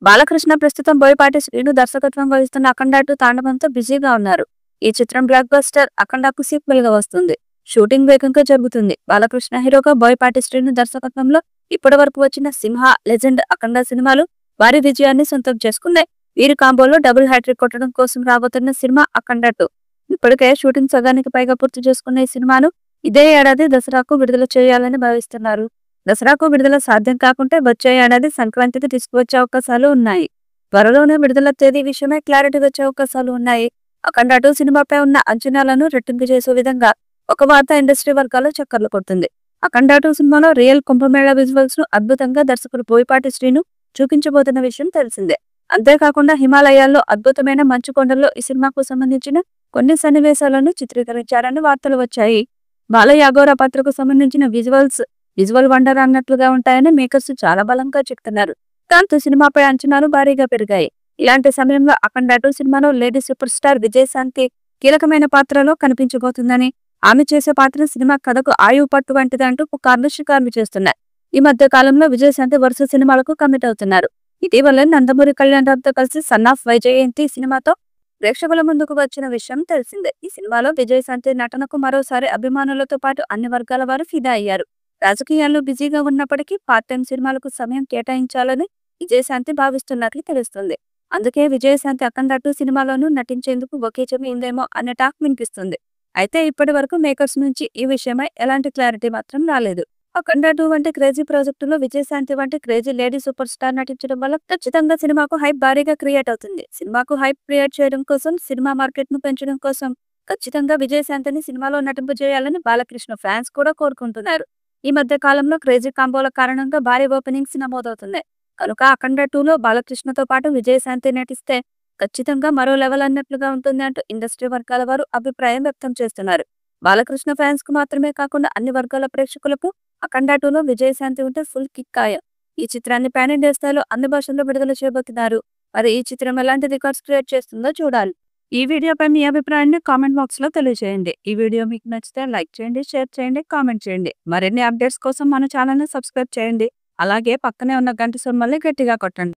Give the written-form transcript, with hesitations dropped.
బాలకృష్ణ ప్రస్తుతం బోయపాటి శ్రీను దర్శకత్వం వహిస్తున్న అఖండ 2 తాండవంతో బిజీగా ఉన్నారు. ఈ చిత్రం బ్లాక్ బస్టర్ అఖండకు సీక్వెల్ గా వస్తుంది. షూటింగ్ వేగంగా జరుగుతుంది. బాలకృష్ణ హీరోగా, బోయపాటి శ్రీను దర్శకత్వంలో ఇప్పటి వరకు వచ్చిన సింహ, లెజెండ్, అఖండ సినిమాలు భారీ విజయాన్ని సొంతం చేసుకున్నాయి. వీరి కాంబోలో డబుల్ హ్యాట్రిక్ కొట్టడం కోసం రాబోతున్న సినిమా అఖండ 2. ఇప్పటికే షూటింగ్ సగానికి పైగా పూర్తి చేసుకున్న ఈ సినిమాను ఇదే ఏడాది దసరాకు విడుదల చేయాలని భావిస్తున్నారు. దసరాకు విడుదల సాధ్యం కాకుంటే వచ్చే ఏడాది సంక్రాంతికి తీసుకువచ్చే అవకాశాలు ఉన్నాయి. త్వరలోనే విడుదల తేదీ విషయమై క్లారిటీ వచ్చే అవకాశాలు ఉన్నాయి. అఖండ 2 సినిమాపై ఉన్న అంచనాలను రెట్టింపు చేసే విధంగా ఒక వార్త ఇండస్ట్రీ వర్గాల్లో చక్కర్లు కొడుతుంది. అఖండ 2 సినిమాలో రియల్ కుంభమేళ విజువల్స్ ను అద్భుతంగా దర్శకుడు బోయపాటి శ్రీను చూపించబోతున్న విషయం తెలిసిందే. అంతేకాకుండా హిమాలయాల్లో అద్భుతమైన మంచు కొండల్లో ఈ సినిమాకు సంబంధించిన కొన్ని సన్నివేశాలను చిత్రీకరించారని వార్తలు వచ్చాయి. బాలయాగోరా పాత్రకు సంబంధించిన విజువల్ వండర్ అన్నట్లుగా ఉంటాయని మేకర్స్ చాలా బలంగా చెప్తున్నారు. దాంతో సినిమాపై అంచనాలు భారీగా పెరిగాయి. ఇలాంటి సమయంలో అఖండ 2 సినిమాలో లేడీ సూపర్ స్టార్ విజయశాంతి కీలకమైన పాత్రలో కనిపించబోతుందని, ఆమె చేసే పాత్ర సినిమా కథకు ఆయువు పట్టు వంటిదంటూ పుకార్లు షికార్లు చేస్తున్నాయి. ఈ మధ్య కాలంలో విజయశాంతి వరుస సినిమాలకు కమిట్ అవుతున్నారు. ఇటీవల నందమూరి కళ్యాణ్ రామ్తో కలిసి సన్ ఆఫ్ వైజయంతి సినిమాతో ప్రేక్షకుల ముందుకు వచ్చిన విషయం తెలిసిందే. ఈ సినిమాలో విజయశాంతి నటనకు మరోసారి అభిమానులతో పాటు అన్ని వర్గాల వారు ఫిదా అయ్యారు. రాజకీయాల్లో బిజీగా ఉన్నప్పటికీ పార్ట్ టైం సినిమాలకు సమయం కేటాయించాలని విజయశాంతి భావిస్తున్నట్లు తెలుస్తుంది. అందుకే విజయశాంతి అఖండ 2 సినిమాలోనూ నటించేందుకు ఒకే చెప్పిందేమో అనే టాక్ వినిపిస్తుంది. అయితే ఇప్పటి వరకు మేకర్స్ నుంచి ఈ విషయమై ఎలాంటి క్లారిటీ మాత్రం రాలేదు. అఖండ 2 వంటి క్రేజీ ప్రాజెక్టులో విజయశాంతి వంటి క్రేజీ లేడీ సూపర్ స్టార్ నటించడం వల్ల ఖచ్చితంగా సినిమాకు హైప్ భారీగా క్రియేట్ అవుతుంది. సినిమాకు హైప్ క్రియేట్ చేయడం కోసం, సినిమా మార్కెట్ ను పెంచడం కోసం ఖచ్చితంగా విజయశాంతిని సినిమాలో నటింపజేయాలని బాలకృష్ణ ఫ్యాన్స్ కూడా కోరుకుంటున్నారు. ఈ మధ్య కాలంలో క్రేజీ కాంబోల కారణంగా భారీ ఓపెనింగ్స్ నమోదవుతున్నాయి. కనుక అఖండ 2లో బాలకృష్ణతో పాటు విజయశాంతి నటిస్తే ఖచ్చితంగా మరో లెవెల్ అన్నట్లుగా ఉంటుంది అంటూ ఇండస్ట్రీ వర్గాల వారు అభిప్రాయం వ్యక్తం చేస్తున్నారు. బాలకృష్ణ ఫ్యాన్స్ కు మాత్రమే కాకుండా అన్ని వర్గాల ప్రేక్షకులకు అఖండ 2లో విజయశాంతి ఉంటే ఫుల్ కిక్ ఖాయం. ఈ చిత్రాన్ని పాన్ ఇండియా స్థాయిలో అన్ని భాషల్లో విడుదల చేయబోతున్నారు. మరి ఈ చిత్రం ఎలాంటి రికార్డ్స్ క్రియేట్ చేస్తుందో చూడాలి. ఈ వీడియోపై మీ అభిప్రాయాన్ని కామెంట్ బాక్స్ లో తెలియజేయండి. ఈ వీడియో మీకు నచ్చితే లైక్ చేయండి, షేర్ చేయండి, కామెంట్ చేయండి. మరిన్ని అప్డేట్స్ కోసం మన ఛానల్ ని సబ్స్క్రైబ్ చేయండి. అలాగే పక్కనే ఉన్న గంట సింబల్ని గట్టిగా కొట్టండి.